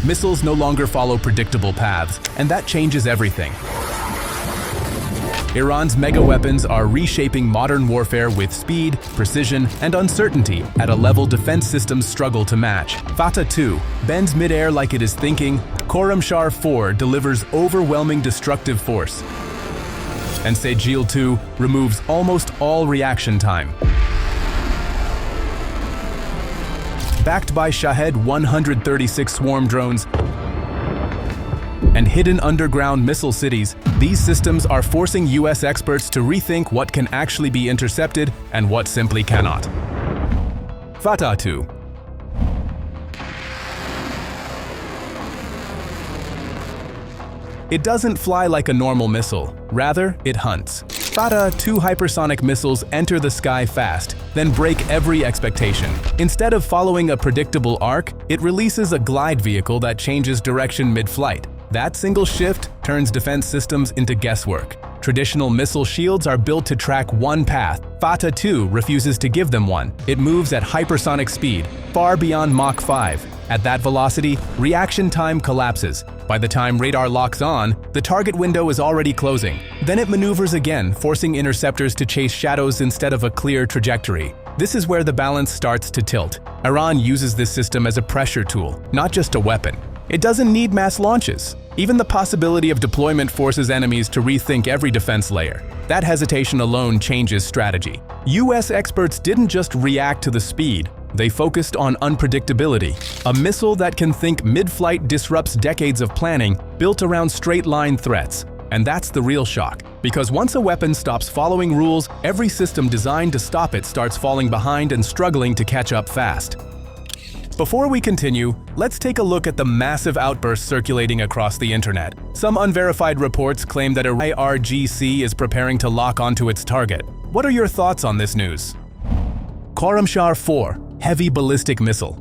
Missiles no longer follow predictable paths, and that changes everything. Iran's mega-weapons are reshaping modern warfare with speed, precision, and uncertainty at a level defense systems struggle to match. Fateh 2 bends midair like it is thinking. Khorramshahr 4 delivers overwhelming destructive force. And Sejjil 2 removes almost all reaction time. Backed by Shahed 136 swarm drones and hidden underground missile cities, these systems are forcing US experts to rethink what can actually be intercepted and what simply cannot. Fateh 2. It doesn't fly like a normal missile, rather, it hunts. Fateh 2 hypersonic missiles enter the sky fast, then break every expectation. Instead of following a predictable arc, it releases a glide vehicle that changes direction mid-flight. That single shift turns defense systems into guesswork. Traditional missile shields are built to track one path. Fateh 2 refuses to give them one. It moves at hypersonic speed, far beyond Mach 5. At that velocity, reaction time collapses. By the time radar locks on, the target window is already closing. Then it maneuvers again, forcing interceptors to chase shadows instead of a clear trajectory. This is where the balance starts to tilt. Iran uses this system as a pressure tool, not just a weapon. It doesn't need mass launches. Even the possibility of deployment forces enemies to rethink every defense layer. That hesitation alone changes strategy. US experts didn't just react to the speed, they focused on unpredictability. A missile that can think mid-flight disrupts decades of planning built around straight-line threats. And that's the real shock. Because once a weapon stops following rules, every system designed to stop it starts falling behind and struggling to catch up fast. Before we continue, let's take a look at the massive outbursts circulating across the internet. Some unverified reports claim that IRGC is preparing to lock onto its target. What are your thoughts on this news? Khorramshahr 4 Heavy Ballistic Missile.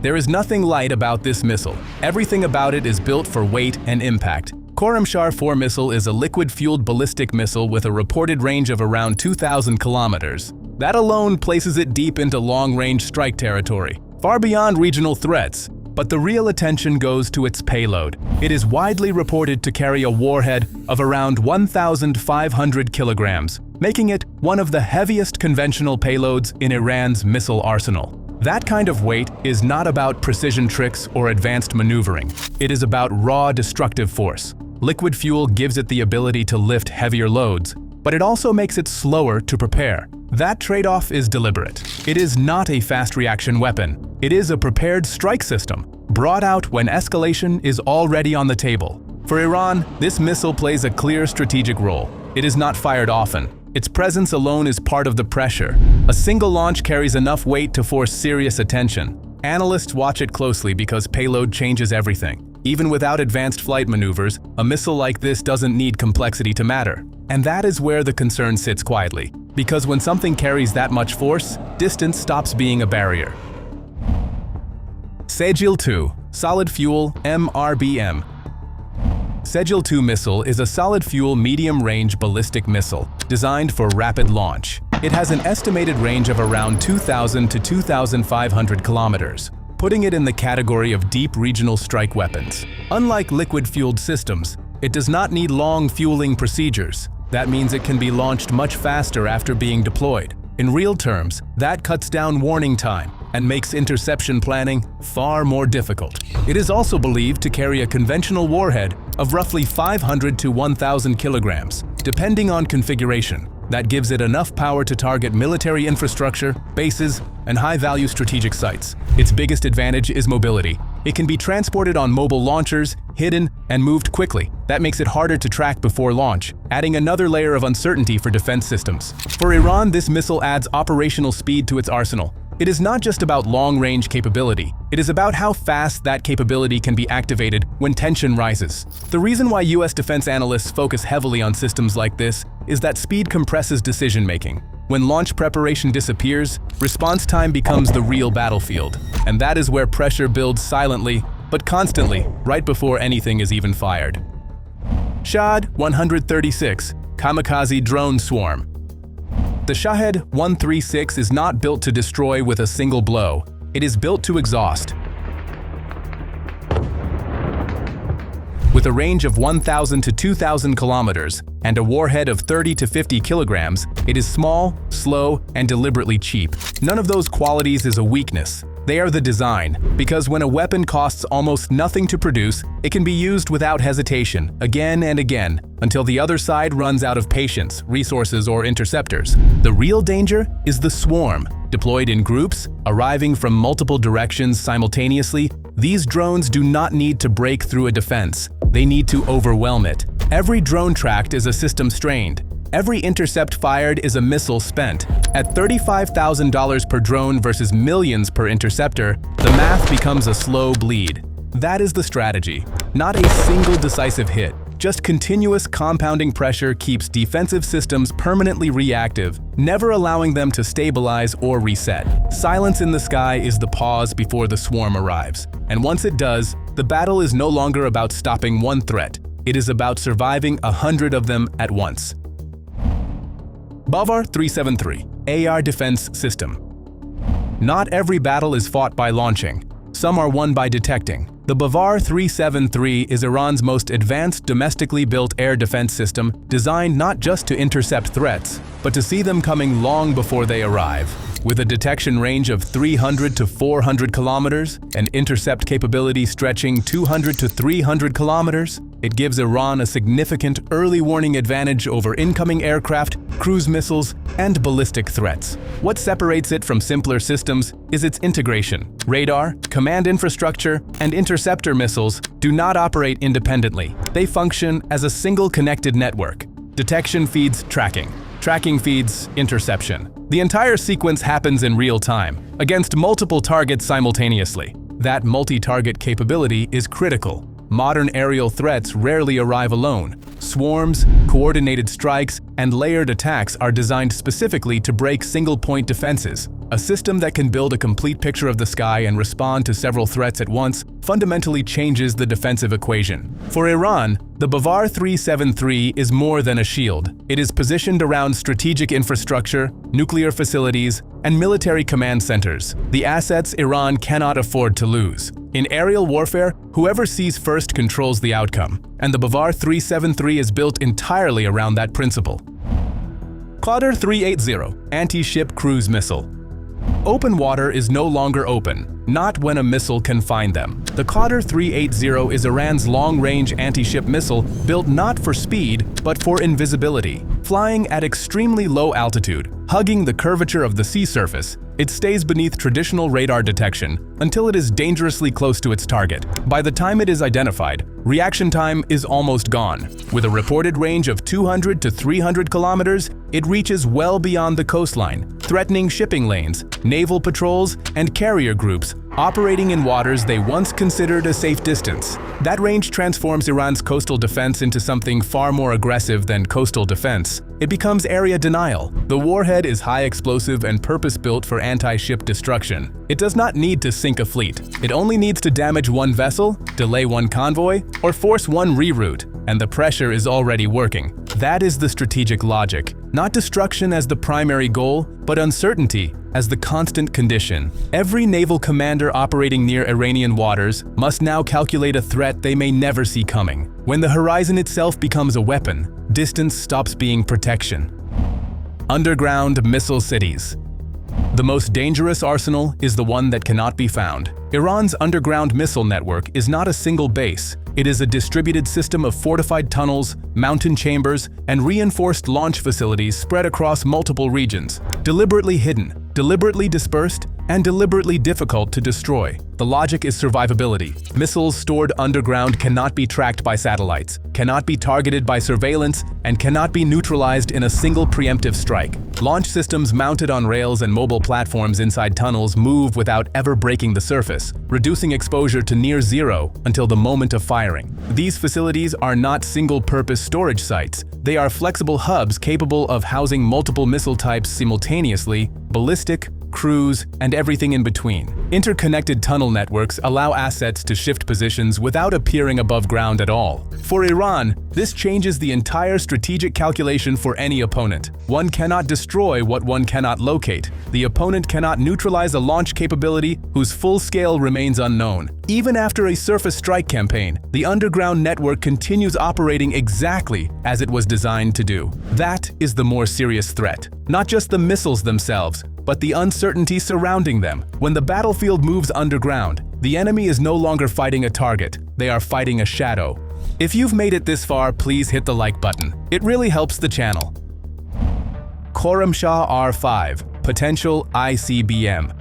There is nothing light about this missile. Everything about it is built for weight and impact. Khorramshahr 4 missile is a liquid-fueled ballistic missile with a reported range of around 2,000 kilometers. That alone places it deep into long-range strike territory, far beyond regional threats. But the real attention goes to its payload. It is widely reported to carry a warhead of around 1,500 kilograms, making it one of the heaviest conventional payloads in Iran's missile arsenal. That kind of weight is not about precision tricks or advanced maneuvering. It is about raw destructive force. Liquid fuel gives it the ability to lift heavier loads, but it also makes it slower to prepare. That trade-off is deliberate. It is not a fast reaction weapon. It is a prepared strike system, brought out when escalation is already on the table. For Iran, this missile plays a clear strategic role. It is not fired often. Its presence alone is part of the pressure. A single launch carries enough weight to force serious attention. Analysts watch it closely because payload changes everything. Even without advanced flight maneuvers, a missile like this doesn't need complexity to matter. And that is where the concern sits quietly. Because when something carries that much force, distance stops being a barrier. Sejjil 2 Solid Fuel MRBM. Sejjil 2 missile is a solid-fuel medium-range ballistic missile designed for rapid launch. It has an estimated range of around 2,000 to 2,500 kilometers, putting it in the category of deep regional strike weapons. Unlike liquid-fueled systems, it does not need long fueling procedures. That means it can be launched much faster after being deployed. In real terms, that cuts down warning time and makes interception planning far more difficult. It is also believed to carry a conventional warhead of roughly 500 to 1,000 kilograms, depending on configuration. That gives it enough power to target military infrastructure, bases, and high-value strategic sites. Its biggest advantage is mobility. It can be transported on mobile launchers, hidden, and moved quickly. That makes it harder to track before launch, adding another layer of uncertainty for defense systems. For Iran, this missile adds operational speed to its arsenal. It is not just about long-range capability. It is about how fast that capability can be activated when tension rises. The reason why US defense analysts focus heavily on systems like this is that speed compresses decision-making. When launch preparation disappears, response time becomes the real battlefield. And that is where pressure builds silently, but constantly, right before anything is even fired. Shahed 136 Kamikaze Drone Swarm. The Shahed 136 is not built to destroy with a single blow. It is built to exhaust. a range of 1,000 to 2,000 kilometers and a warhead of 30 to 50 kilograms, it is small, slow, and deliberately cheap. None of those qualities is a weakness. They are the design, because when a weapon costs almost nothing to produce, it can be used without hesitation, again and again, until the other side runs out of patience, resources, or interceptors. The real danger is the swarm. Deployed in groups, arriving from multiple directions simultaneously, these drones do not need to break through a defense. They need to overwhelm it. Every drone tracked is a system strained. Every intercept fired is a missile spent. At $35,000 per drone versus millions per interceptor, the math becomes a slow bleed. That is the strategy. Not a single decisive hit. Just continuous compounding pressure keeps defensive systems permanently reactive, never allowing them to stabilize or reset. Silence in the sky is the pause before the swarm arrives. And once it does, the battle is no longer about stopping one threat. It is about surviving 100 of them at once. BAVAR 373 AR Defense System. Not every battle is fought by launching. Some are won by detecting. The BAVAR 373 is Iran's most advanced domestically built air defense system, designed not just to intercept threats, but to see them coming long before they arrive. With a detection range of 300 to 400 kilometers and intercept capability stretching 200 to 300 kilometers, it gives Iran a significant early warning advantage over incoming aircraft, cruise missiles, and ballistic threats. What separates it from simpler systems is its integration. Radar, command infrastructure, and interceptor missiles do not operate independently. They function as a single connected network. Detection feeds tracking. Tracking feeds interception. The entire sequence happens in real time, against multiple targets simultaneously. That multi-target capability is critical. Modern aerial threats rarely arrive alone. Swarms, coordinated strikes, and layered attacks are designed specifically to break single-point defenses. A system that can build a complete picture of the sky and respond to several threats at once fundamentally changes the defensive equation. For Iran, the BAVAR 373 is more than a shield. It is positioned around strategic infrastructure, nuclear facilities, and military command centers, the assets Iran cannot afford to lose. In aerial warfare, whoever sees first controls the outcome, and the BAVAR 373 is built entirely around that principle. Qadr 380 Anti-Ship Cruise Missile. Open water is no longer open, not when a missile can find them. The Qadr 380 is Iran's long-range anti-ship missile built not for speed, but for invisibility. Flying at extremely low altitude, hugging the curvature of the sea surface, it stays beneath traditional radar detection until it is dangerously close to its target. By the time it is identified, reaction time is almost gone. With a reported range of 200 to 300 kilometers, it reaches well beyond the coastline, threatening shipping lanes, naval patrols, and carrier groups operating in waters they once considered a safe distance. That range transforms Iran's coastal defense into something far more aggressive than coastal defense. It becomes area denial. The warhead is high explosive and purpose-built for anti-ship destruction. It does not need to sink a fleet. It only needs to damage one vessel, delay one convoy, or force one reroute, and the pressure is already working. That is the strategic logic. Not destruction as the primary goal, but uncertainty as the constant condition. Every naval commander operating near Iranian waters must now calculate a threat they may never see coming. When the horizon itself becomes a weapon, distance stops being protection. Underground missile cities. The most dangerous arsenal is the one that cannot be found. Iran's underground missile network is not a single base. It is a distributed system of fortified tunnels, mountain chambers, and reinforced launch facilities spread across multiple regions. Deliberately hidden, deliberately dispersed, and deliberately difficult to destroy. The logic is survivability. Missiles stored underground cannot be tracked by satellites, cannot be targeted by surveillance, and cannot be neutralized in a single preemptive strike. Launch systems mounted on rails and mobile platforms inside tunnels move without ever breaking the surface, reducing exposure to near zero until the moment of firing. These facilities are not single-purpose storage sites. They are flexible hubs capable of housing multiple missile types simultaneously: ballistic, crews, and everything in between. Interconnected tunnel networks allow assets to shift positions without appearing above ground at all. For Iran, this changes the entire strategic calculation for any opponent. One cannot destroy what one cannot locate. The opponent cannot neutralize a launch capability whose full scale remains unknown. Even after a surface strike campaign, the underground network continues operating exactly as it was designed to do. That is the more serious threat. Not just the missiles themselves, but the uncertainty surrounding them. When the battlefield moves underground, the enemy is no longer fighting a target, they are fighting a shadow. If you've made it this far, please hit the like button. It really helps the channel. Khorramshahr R5, potential ICBM.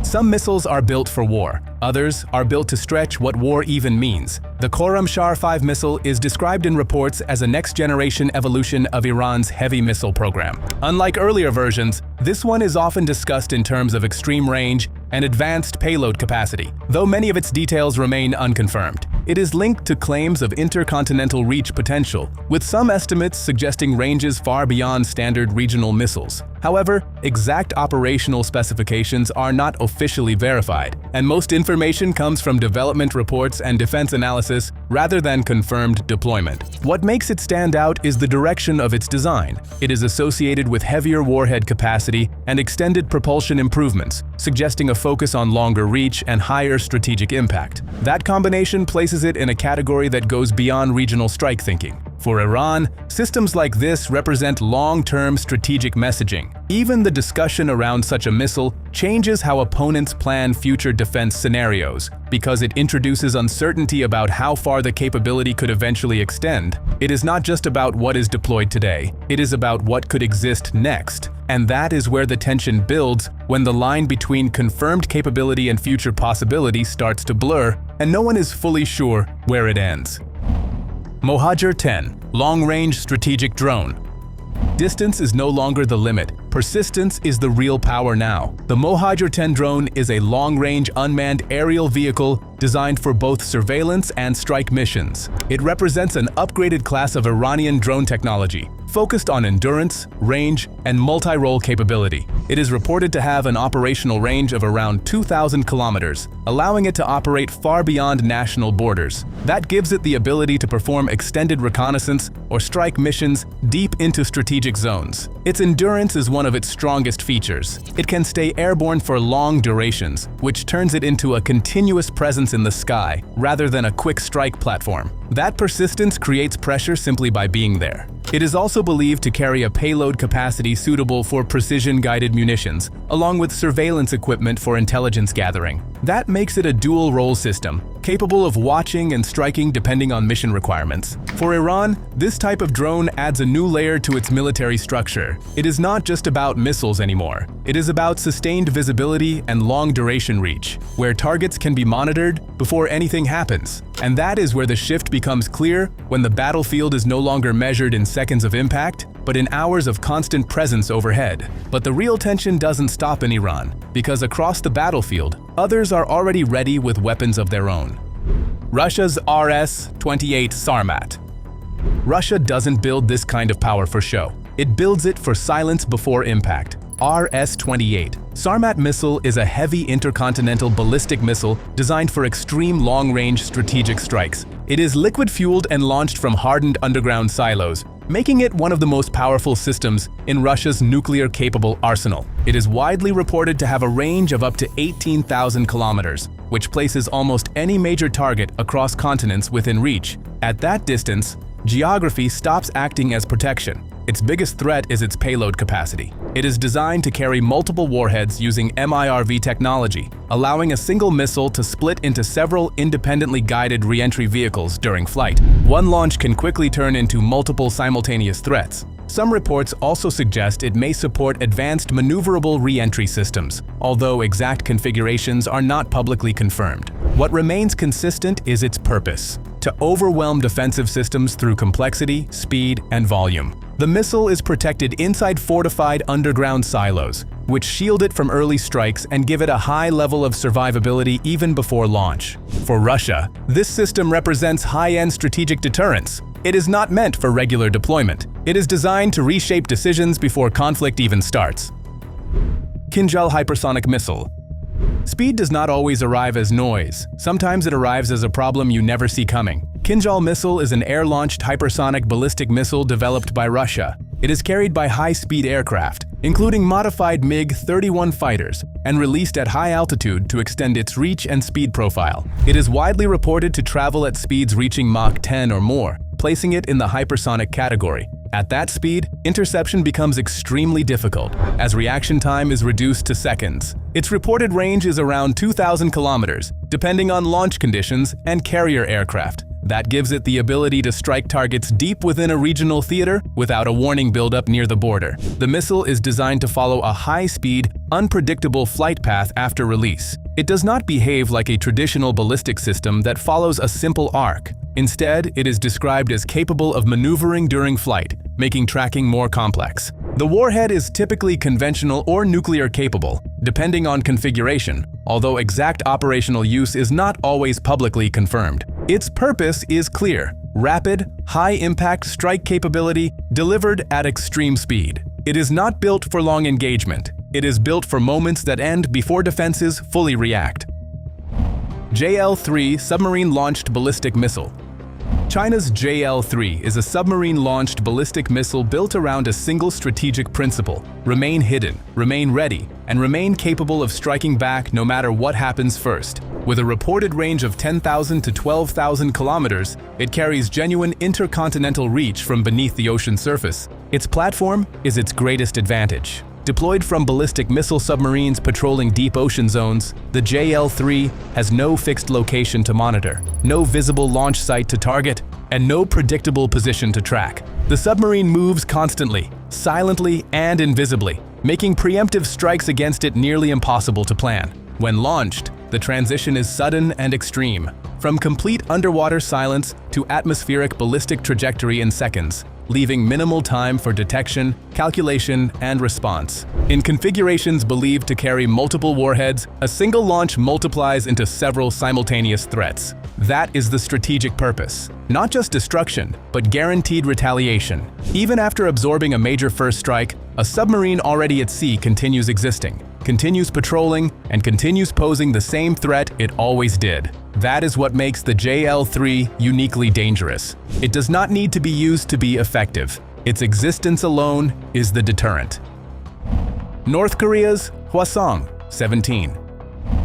Some missiles are built for war. Others are built to stretch what war even means. The Khorramshahr 5 missile is described in reports as a next-generation evolution of Iran's heavy missile program. Unlike earlier versions, this one is often discussed in terms of extreme range and advanced payload capacity, though many of its details remain unconfirmed. It is linked to claims of intercontinental reach potential, with some estimates suggesting ranges far beyond standard regional missiles. However, exact operational specifications are not officially verified, and most information comes from development reports and defense analysis rather than confirmed deployment. What makes it stand out is the direction of its design. It is associated with heavier warhead capacity and extended propulsion improvements, suggesting a focus on longer reach and higher strategic impact. That combination places it in a category that goes beyond regional strike thinking. For Iran, systems like this represent long-term strategic messaging. Even the discussion around such a missile changes how opponents plan future defense scenarios, because it introduces uncertainty about how far the capability could eventually extend. It is not just about what is deployed today, it is about what could exist next. And that is where the tension builds when the line between confirmed capability and future possibility starts to blur, and no one is fully sure where it ends. Mohajer-10, long-range strategic drone. Distance is no longer the limit. Persistence is the real power now. The Mohajer-10 drone is a long-range unmanned aerial vehicle designed for both surveillance and strike missions. It represents an upgraded class of Iranian drone technology, focused on endurance, range, and multi-role capability. It is reported to have an operational range of around 2,000 kilometers, allowing it to operate far beyond national borders. That gives it the ability to perform extended reconnaissance or strike missions deep into strategic zones. Its endurance is one of its strongest features. It can stay airborne for long durations, which turns it into a continuous presence in the sky, rather than a quick strike platform. That persistence creates pressure simply by being there. It is also believed to carry a payload capacity suitable for precision-guided munitions, along with surveillance equipment for intelligence gathering. That makes it a dual-role system, capable of watching and striking depending on mission requirements. For Iran, this type of drone adds a new layer to its military structure. It is not just about missiles anymore. It is about sustained visibility and long-duration reach, where targets can be monitored before anything happens. And that is where the shift becomes clear when the battlefield is no longer measured in seconds of impact, but in hours of constant presence overhead. But the real tension doesn't stop in Iran, because across the battlefield, others are already ready with weapons of their own. Russia's RS-28 Sarmat. Russia doesn't build this kind of power for show. It builds it for silence before impact. RS-28 Sarmat missile is a heavy intercontinental ballistic missile designed for extreme long-range strategic strikes. It is liquid-fueled and launched from hardened underground silos, making it one of the most powerful systems in Russia's nuclear-capable arsenal. It is widely reported to have a range of up to 18,000 kilometers, which places almost any major target across continents within reach. At that distance, geography stops acting as protection. Its biggest threat is its payload capacity. It is designed to carry multiple warheads using MIRV technology, allowing a single missile to split into several independently guided re-entry vehicles during flight. One launch can quickly turn into multiple simultaneous threats. Some reports also suggest it may support advanced maneuverable re-entry systems, although exact configurations are not publicly confirmed. What remains consistent is its purpose: to overwhelm defensive systems through complexity, speed, and volume. The missile is protected inside fortified underground silos, which shield it from early strikes and give it a high level of survivability even before launch. For Russia, this system represents high-end strategic deterrence. It is not meant for regular deployment. It is designed to reshape decisions before conflict even starts. Kinjal hypersonic missile. Speed does not always arrive as noise. Sometimes it arrives as a problem you never see coming. Kinjal missile is an air-launched hypersonic ballistic missile developed by Russia. It is carried by high-speed aircraft, including modified MiG-31 fighters, and released at high altitude to extend its reach and speed profile. It is widely reported to travel at speeds reaching Mach 10 or more, placing it in the hypersonic category. At that speed, interception becomes extremely difficult, as reaction time is reduced to seconds. Its reported range is around 2,000 kilometers, depending on launch conditions and carrier aircraft. That gives it the ability to strike targets deep within a regional theater without a warning buildup near the border. The missile is designed to follow a high-speed, unpredictable flight path after release. It does not behave like a traditional ballistic system that follows a simple arc. Instead, it is described as capable of maneuvering during flight, making tracking more complex. The warhead is typically conventional or nuclear capable, depending on configuration, although exact operational use is not always publicly confirmed. Its purpose is clear: rapid, high-impact strike capability delivered at extreme speed. It is not built for long engagement. It is built for moments that end before defenses fully react. JL-3 submarine-launched ballistic missile. China's JL-3 is a submarine-launched ballistic missile built around a single strategic principle: remain hidden, remain ready, and remain capable of striking back no matter what happens first. With a reported range of 10,000 to 12,000 kilometers, it carries genuine intercontinental reach from beneath the ocean surface. Its platform is its greatest advantage. Deployed from ballistic missile submarines patrolling deep ocean zones, the JL-3 has no fixed location to monitor, no visible launch site to target, and no predictable position to track. The submarine moves constantly, silently, and invisibly, making preemptive strikes against it nearly impossible to plan. When launched, the transition is sudden and extreme, from complete underwater silence to atmospheric ballistic trajectory in seconds, leaving minimal time for detection, calculation, and response. In configurations believed to carry multiple warheads, a single launch multiplies into several simultaneous threats. That is the strategic purpose. Not just destruction, but guaranteed retaliation. Even after absorbing a major first strike, a submarine already at sea continues existing, continues patrolling, and continues posing the same threat it always did. That is what makes the JL-3 uniquely dangerous. It does not need to be used to be effective. Its existence alone is the deterrent. North Korea's Hwasong-17.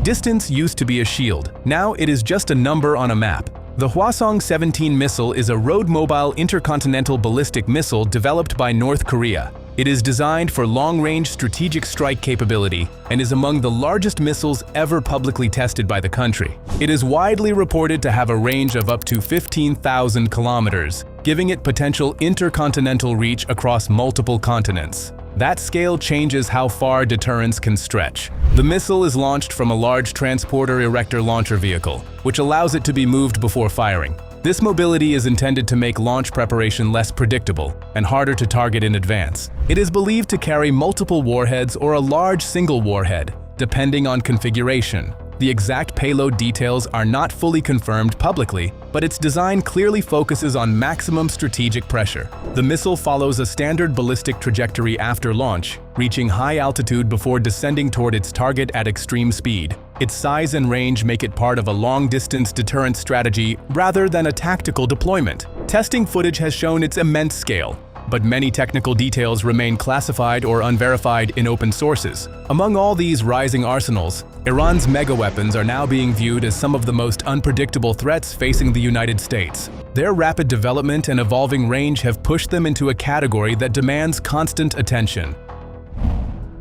Distance used to be a shield. Now it is just a number on a map. The Hwasong-17 missile is a road-mobile intercontinental ballistic missile developed by North Korea. It is designed for long-range strategic strike capability and is among the largest missiles ever publicly tested by the country. It is widely reported to have a range of up to 15,000 kilometers, giving it potential intercontinental reach across multiple continents. That scale changes how far deterrence can stretch. The missile is launched from a large transporter erector launcher vehicle, which allows it to be moved before firing. This mobility is intended to make launch preparation less predictable and harder to target in advance. It is believed to carry multiple warheads or a large single warhead, depending on configuration. The exact payload details are not fully confirmed publicly, but its design clearly focuses on maximum strategic pressure. The missile follows a standard ballistic trajectory after launch, reaching high altitude before descending toward its target at extreme speed. Its size and range make it part of a long-distance deterrence strategy rather than a tactical deployment. Testing footage has shown its immense scale, but many technical details remain classified or unverified in open sources. Among all these rising arsenals, Iran's megaweapons are now being viewed as some of the most unpredictable threats facing the United States. Their rapid development and evolving range have pushed them into a category that demands constant attention.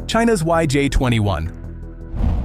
China's YJ-21.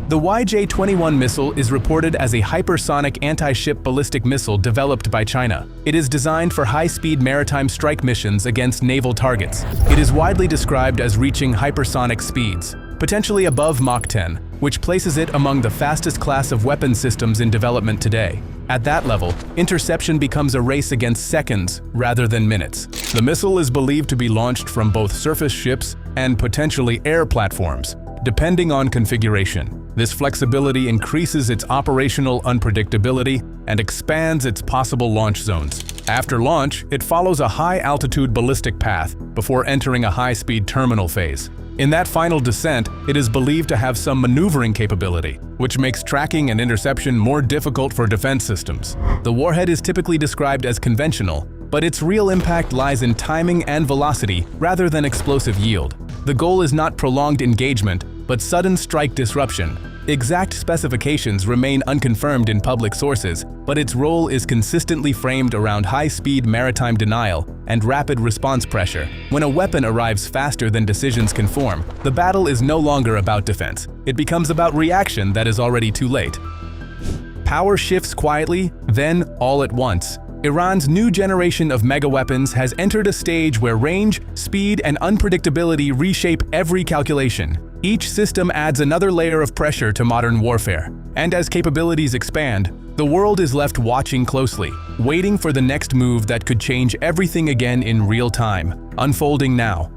The YJ-21 missile is reported as a hypersonic anti-ship ballistic missile developed by China. It is designed for high-speed maritime strike missions against naval targets. It is widely described as reaching hypersonic speeds, potentially above Mach 10, which places it among the fastest class of weapon systems in development today. At that level, interception becomes a race against seconds rather than minutes. The missile is believed to be launched from both surface ships and potentially air platforms, depending on configuration. This flexibility increases its operational unpredictability and expands its possible launch zones. After launch, it follows a high-altitude ballistic path before entering a high-speed terminal phase. In that final descent, it is believed to have some maneuvering capability, which makes tracking and interception more difficult for defense systems. The warhead is typically described as conventional, but its real impact lies in timing and velocity rather than explosive yield. The goal is not prolonged engagement, but sudden strike disruption. Exact specifications remain unconfirmed in public sources, but its role is consistently framed around high-speed maritime denial and rapid response pressure. When a weapon arrives faster than decisions can form, the battle is no longer about defense. It becomes about reaction that is already too late. Power shifts quietly, then all at once. Iran's new generation of megaweapons has entered a stage where range, speed, and unpredictability reshape every calculation. Each system adds another layer of pressure to modern warfare. And as capabilities expand, the world is left watching closely, waiting for the next move that could change everything again in real time, unfolding now.